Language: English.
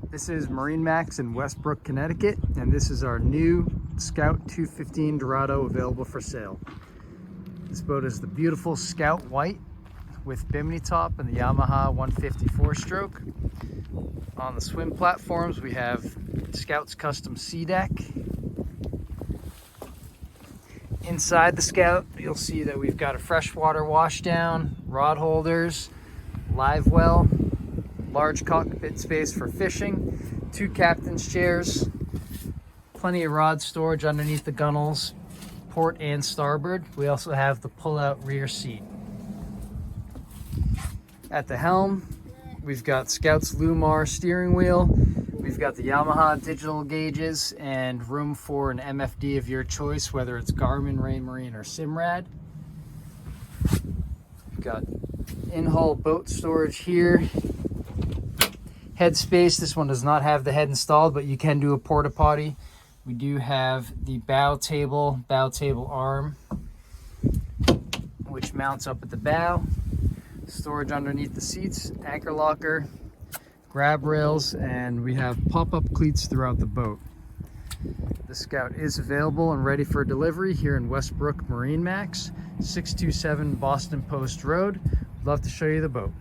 This is MarineMax in Westbrook, Connecticut, and this is our new Scout 215 Dorado available for sale. This boat is the beautiful Scout White with bimini top and the Yamaha 154 stroke. On the swim platforms, we have Scout's custom sea deck. Inside the Scout, you'll see that we've got a freshwater washdown, rod holders, live well, large cockpit space for fishing, 2 captain's chairs, plenty of rod storage underneath the gunnels, port and starboard. We also have the pull-out rear seat. At the helm, we've got Scout's Lumar steering wheel. We've got the Yamaha digital gauges and room for an MFD of your choice, whether it's Garmin, Raymarine, or Simrad. We've got in-hull boat storage here. Head space, this one does not have the head installed, but you can do a porta potty. We do have the bow table arm, which mounts up at the bow. Storage underneath the seats, anchor locker, grab rails, and we have pop-up cleats throughout the boat. The Scout is available and ready for delivery here in Westbrook MarineMax, 627 Boston Post Road. Love to show you the boat.